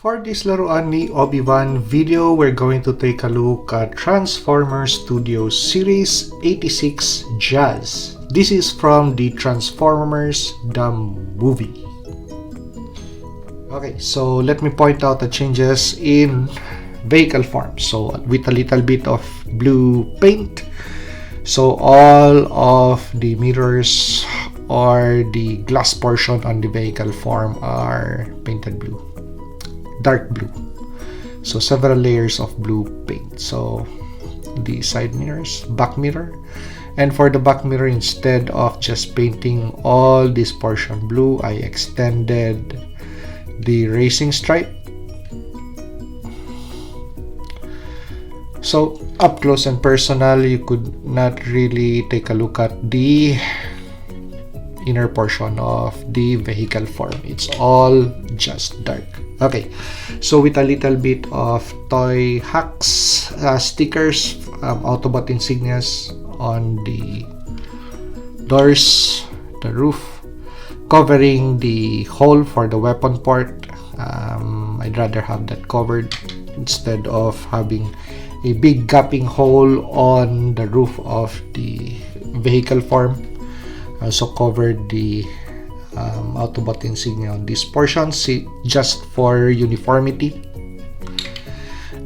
For this laruan ni Obi-Wan video, we're going to take a look at Transformers Studios Series 86 Jazz. This is from the Transformers the movie. Okay, so let me point out the changes in vehicle form. So with a little bit of blue paint, so all of the mirrors or the glass portion on the vehicle form are painted blue, dark blue. So several layers of blue paint. So the side mirrors, back mirror, and for the back mirror, instead of just painting all this portion blue, I extended the racing stripe. So up close and personal, you could not really take a look at the inner portion of the vehicle form. It's all just dark. Okay, so with a little bit of toy hacks, stickers, Autobot insignias on the doors, the roof, covering the hole for the weapon port. I'd rather have that covered instead of having a big gaping hole on the roof of the vehicle form. I also covered the Autobot insignia on this portion, just for uniformity.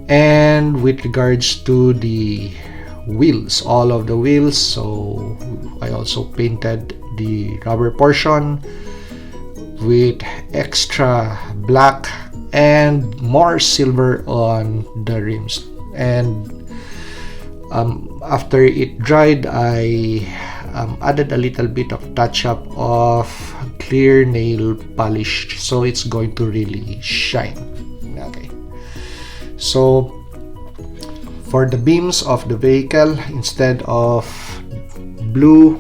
And with regards to the wheels, all of the wheels, so I also painted the rubber portion with extra black and more silver on the rims. And after it dried, I added a little bit of touch-up of clear nail polish, so it's going to really shine. Okay, so for the beams of the vehicle, instead of blue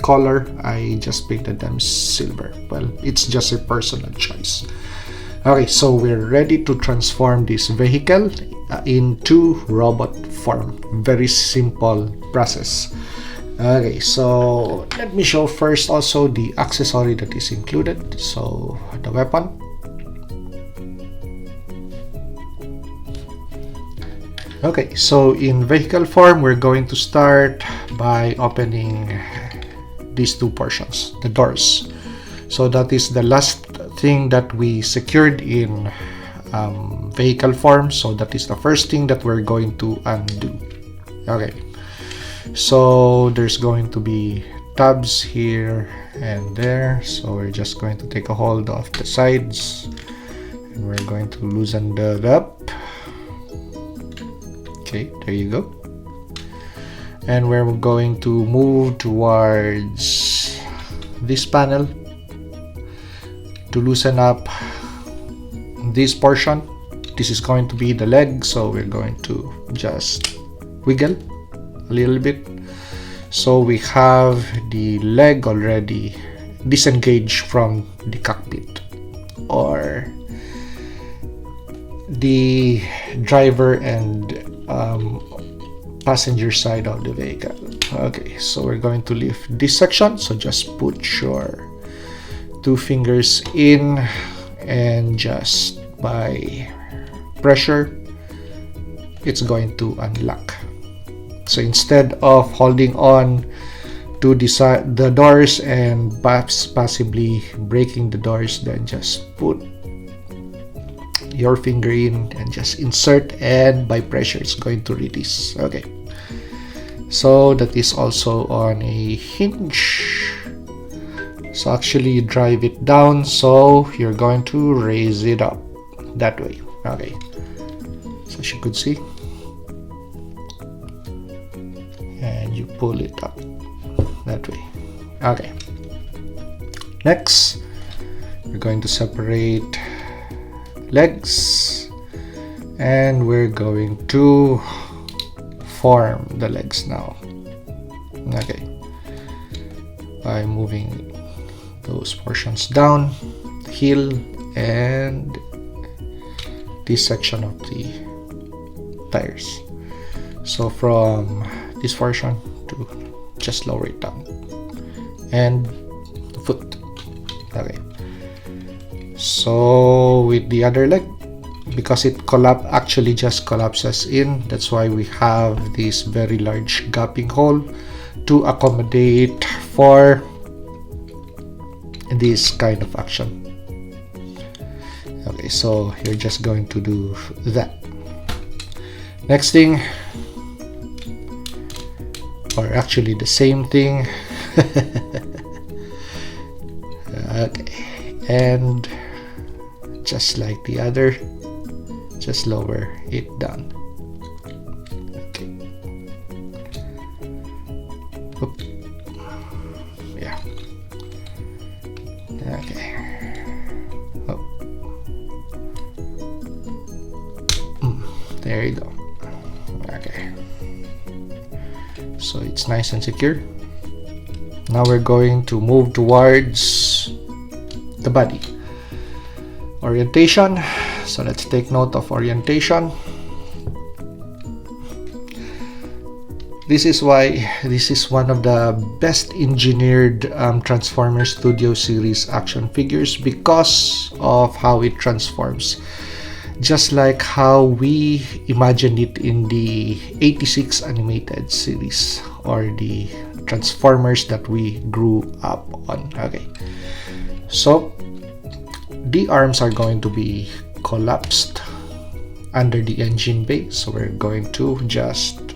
color, I just painted them silver. Well, it's just a personal choice. Okay, so we're ready to transform this vehicle into robot form. Very simple process. Okay, so let me show first also the accessory that is included. So the weapon, okay, so in vehicle form, we're going to start by opening these two portions, the doors. So that is the last thing that we secured in vehicle form. So that is the first thing that we're going to undo. Okay, so there's going to be tabs here and there. So we're just going to take a hold of the sides and we're going to loosen that up. Okay, there you go. And we're going to move towards this panel to loosen up this portion. This is going to be the leg, so we're going to just wiggle a little bit. So we have the leg already disengaged from the cockpit or the driver and passenger side of the vehicle. Okay, so we're going to lift this section. So just put your two fingers in and just by pressure, it's going to unlock. So instead of holding on to the doors and possibly breaking the doors, then just put your finger in and just insert, and by pressure it's going to release. Okay, so that is also on a hinge. So actually you drive it down, so you're going to raise it up that way. Okay, so as you could see, and you pull it up that way. Okay, next we're going to separate legs and we're going to form the legs now. Okay, by moving those portions down, the heel and this section of the tires. So from this portion to just lower it down, and the foot. Okay, so with the other leg, because it actually just collapses in. That's why we have this very large gapping hole to accommodate for this kind of action. Okay, so you're just going to do that. Next thing, or actually the same thing. Okay, and just like the other, just lower it down. Okay. Oop. Yeah. Okay. Oh. There you go. Okay. So it's nice and secure. Now we're going to move towards the body. Orientation. So let's take note of orientation. This is why this is one of the best engineered Transformers Studio Series action figures, because of how it transforms. Just like how we imagined it in the 86 animated series, or the Transformers that we grew up on. Okay, so the arms are going to be collapsed under the engine bay, so we're going to just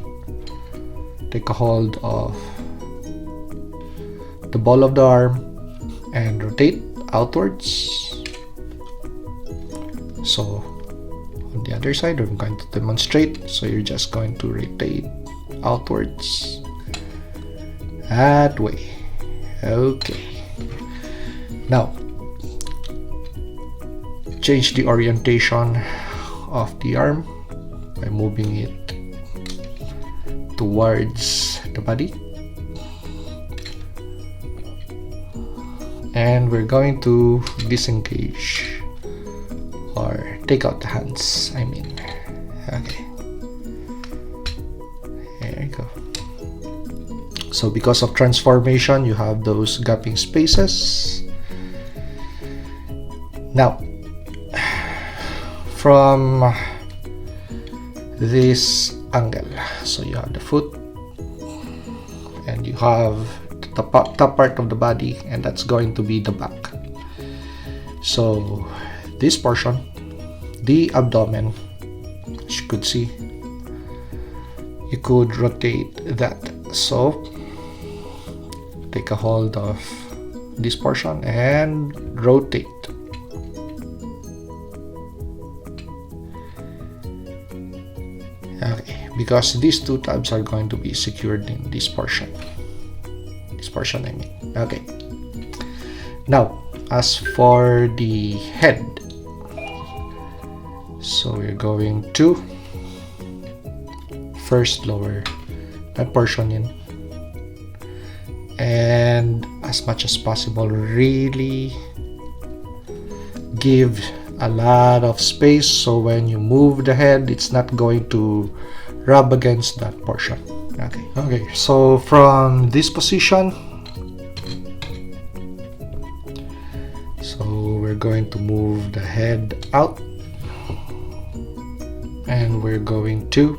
take a hold of the ball of the arm and rotate outwards. So on the other side, I'm going to demonstrate. So you're just going to rotate outwards that way. Okay, now change the orientation of the arm by moving it towards the body, and we're going to disengage or take out the hands, I mean. Okay, there you go. So because of transformation, you have those gapping spaces. Now from this angle, so you have the foot and you have the top part of the body, and that's going to be the back. So this portion, the abdomen, as you could see, you could rotate that. So take a hold of this portion and rotate. Okay, because these two tabs are going to be secured in this portion. This portion, I mean. Okay. Now, as for the head, so we're going to first lower that portion in, and as much as possible, really give a lot of space, so when you move the head, it's not going to rub against that portion. Okay, so from this position, so we're going to move the head out, and we're going to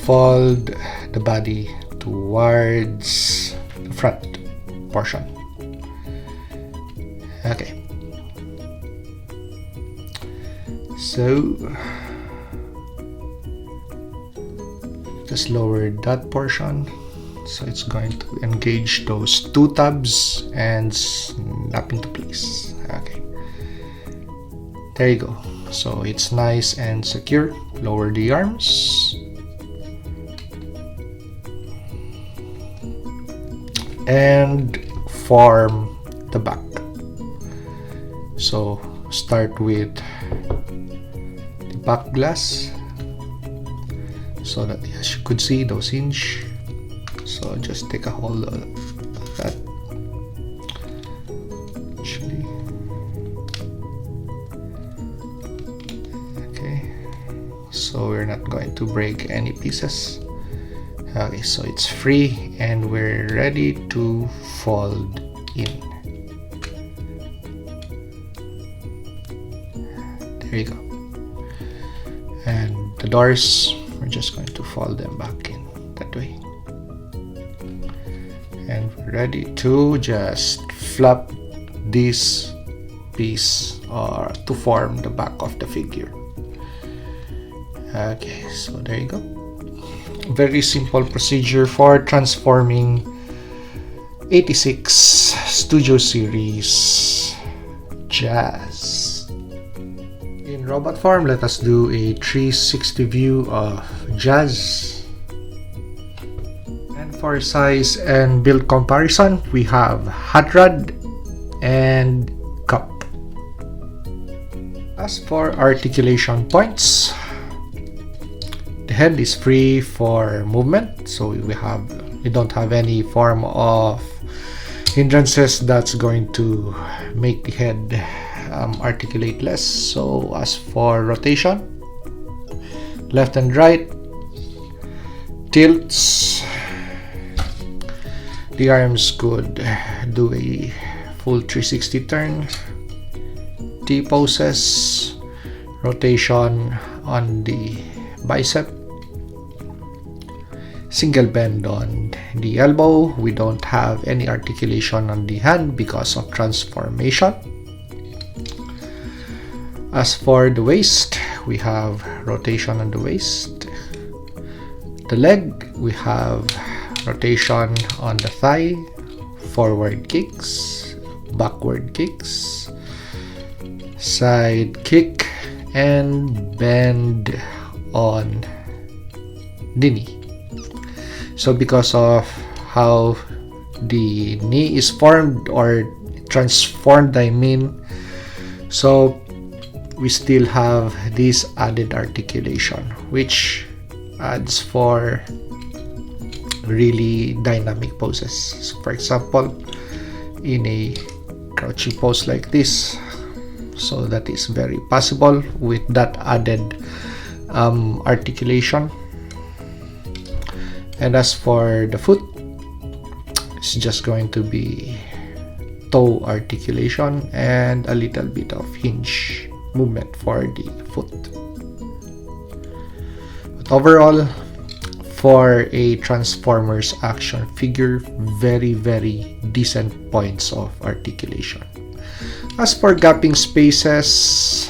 fold the body towards the front portion. Okay, so just lower that portion, so it's going to engage those two tabs and snap into place. Okay, there you go. So it's nice and secure. Lower the arms and form the back. So start with the back glass, so that, as you could see, those hinge. So just take a hold of that. Actually, okay, so we're not going to break any pieces. Okay, so it's free and we're ready to fold in. There you go. And the doors, we're just going to fold them back in that way. And we're ready to just flap this piece or to form the back of the figure. Okay, so there you go. Very simple procedure for transforming 86 Studio Series Jazz. In robot form, let us do a 360 view of Jazz. And for size and build comparison, we have hot rod and cup. As for articulation points, the head is free for movement, so we don't have any form of hindrances that's going to make the head articulate less. So as for rotation, left and right, tilts, the arms could do a full 360 turn, T-poses, rotation on the bicep, single bend on the elbow. We don't have any articulation on the hand because of transformation. As for the waist, we have rotation on the waist. The leg, we have rotation on the thigh, forward kicks, backward kicks, side kick, and bend on the knee. So because of how the knee is formed or transformed, I mean, so we still have this added articulation, which adds for really dynamic poses. So for example, in a crouching pose like this, so that is very possible with that added articulation. And as for the foot, it's just going to be toe articulation and a little bit of hinge movement for the foot. But overall, for a Transformers action figure, very decent points of articulation. As for gapping spaces,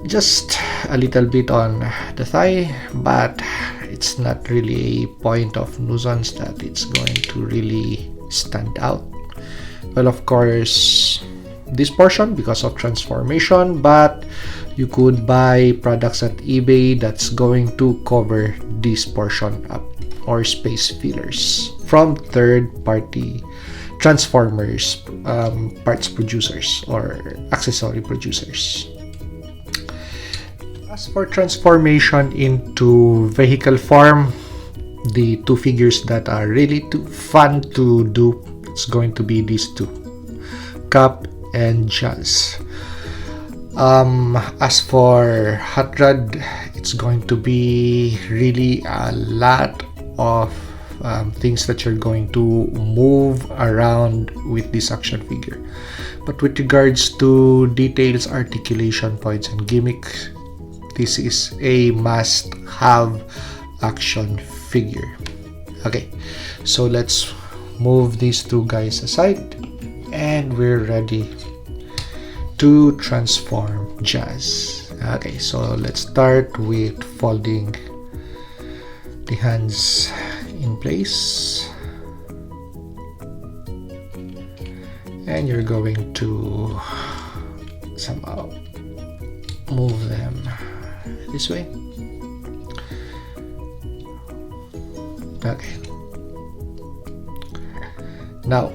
just a little bit on the thigh, but it's not really a point of nuisance that it's going to really stand out. Well, of course, this portion because of transformation, but you could buy products at eBay that's going to cover this portion up, or space fillers from third-party Transformers parts producers or accessory producers. As for transformation into vehicle form, the two figures that are really too fun to do, it's going to be these two, Cup and Jazz. As for Hot Rod, it's going to be really a lot of things that you're going to move around with this action figure. But with regards to details, articulation points, and gimmicks, this is a must-have action figure. Okay, so let's move these two guys aside, and we're ready to transform Jazz. Okay, so let's start with folding the hands in place, and you're going to somehow move them this way. Okay, now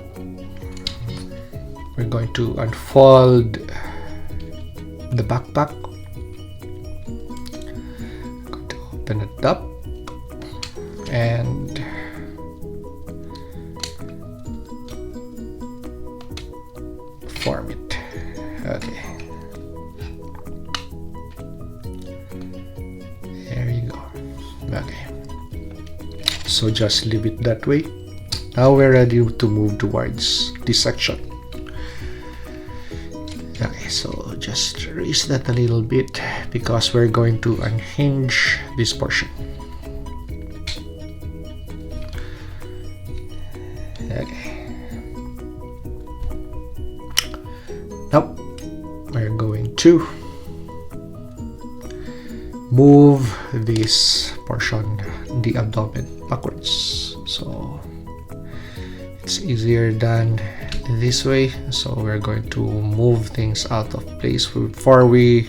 we're going to unfold the backpack. I'm going to open it up and form it. Okay, there you go. Okay, so just leave it that way. Now we're ready to move towards this section. Okay, so just just raise that a little bit because we're going to unhinge this portion. Okay. Now we're going to move this portion, the abdomen, backwards. So it's easier than this way. So we're going to move things out of place before we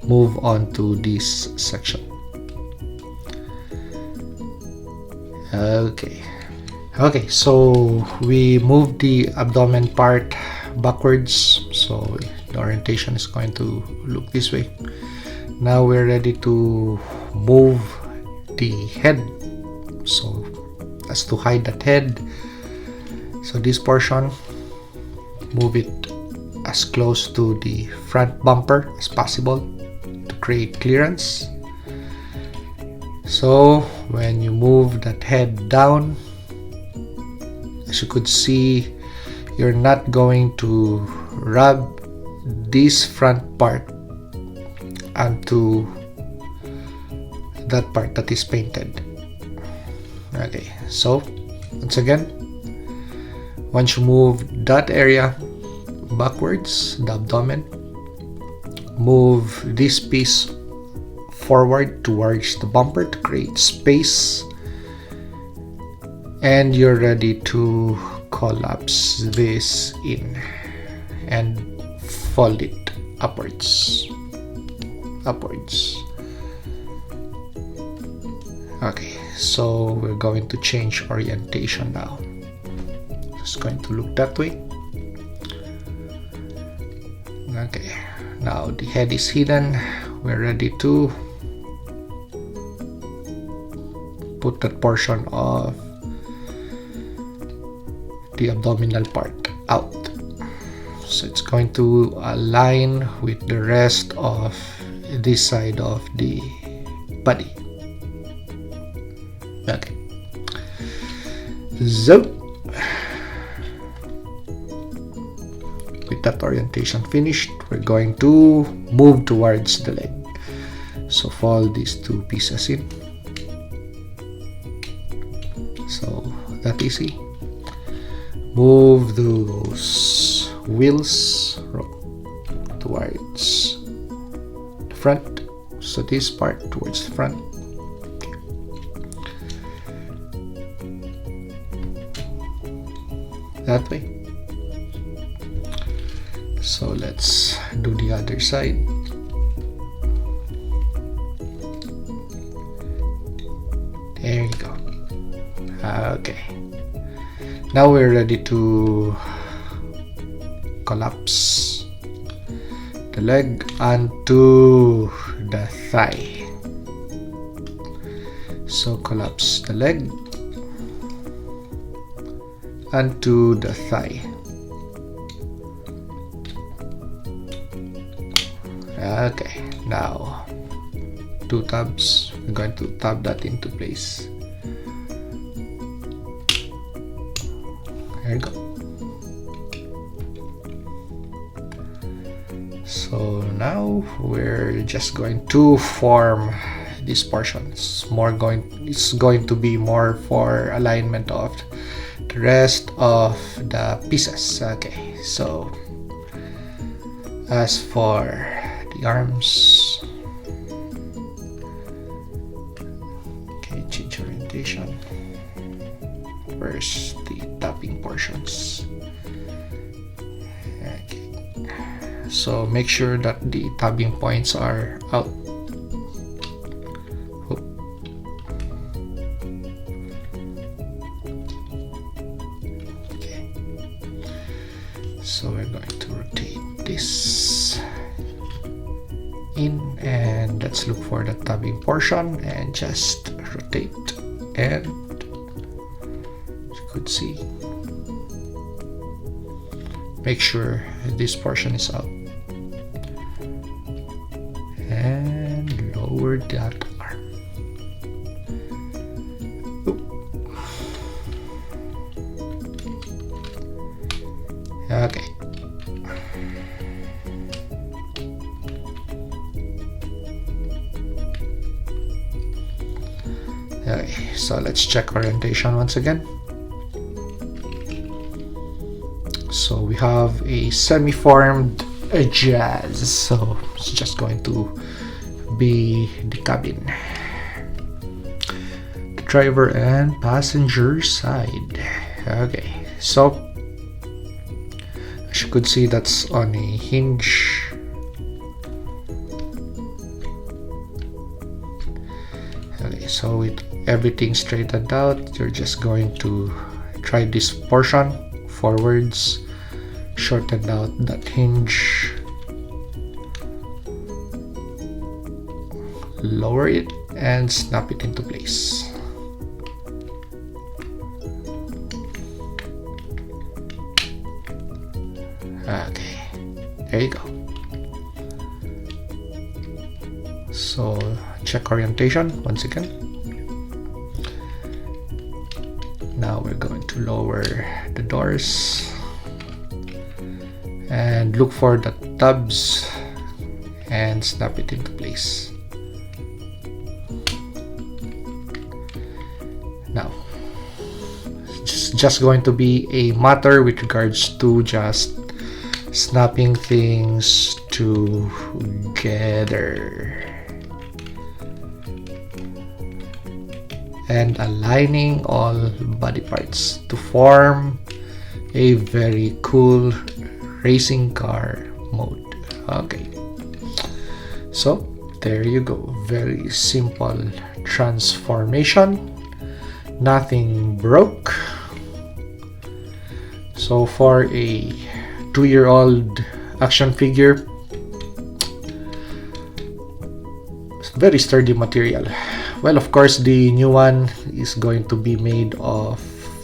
move on to this section. Okay, so we moved the abdomen part backwards, so the orientation is going to look this way. Now we're ready to move the head, so that's to hide that head. So this portion, move it as close to the front bumper as possible to create clearance. So when you move that head down, as you could see, you're not going to rub this front part onto that part that is painted. Okay, so once again, once you move that area backwards, the abdomen, move this piece forward towards the bumper to create space, and you're ready to collapse this in and fold it upwards. Okay, so we're going to change orientation now. Just going to look that way. Okay, now the head is hidden. We're ready to put that portion of the abdominal part out. So it's going to align with the rest of this side of the body. Okay, so with that orientation finished, we're going to move towards the leg. So fold these two pieces in. So that easy. Move those wheels towards the front. So this part towards the front. That way. So let's do the other side. There you go. Okay, now we're ready to collapse the leg onto the thigh. So collapse the leg onto the thigh. Okay, now two tabs. We're going to tab that into place. There you go. So now we're just going to form these portions. It's going to be more for alignment of the rest of the pieces. Okay, so as for the arms, okay, change orientation. First, the tapping portions. Okay, so make sure that the tabbing points are out. Okay, so we're going to rotate this in, and let's look for the tabbing portion and just rotate, and could see, make sure this portion is out, and lower that arm. Okay, Okay, so let's check orientation once again. So we have a semi-formed Jazz, so it's just going to be the cabin, the driver and passenger side. Okay, so as you could see, that's on a hinge. Okay, so with everything straightened out, you're just going to try this portion forwards, shorten out that hinge, lower it, and snap it into place. Okay, there you go. So check orientation once again. Now we're going to lower the doors and look for the tabs and snap it into place. Now it's just going to be a matter with regards to just snapping things together and aligning all body parts to form a very cool racing car mode. Okay, so there you go. Very simple transformation, nothing broke. So for a 2-year-old action figure, it's very sturdy material. Well, of course, the new one is going to be made of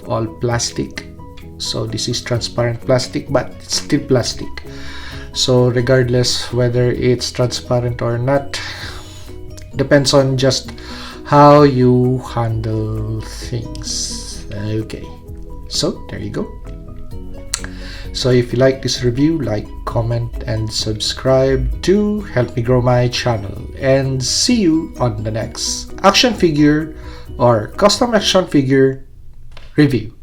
all plastic. So this is transparent plastic, but it's still plastic. So regardless whether it's transparent or not, depends on just how you handle things. Okay, so there you go. So if you like this review, like, comment, and subscribe to help me grow my channel. And see you on the next action figure or custom action figure review.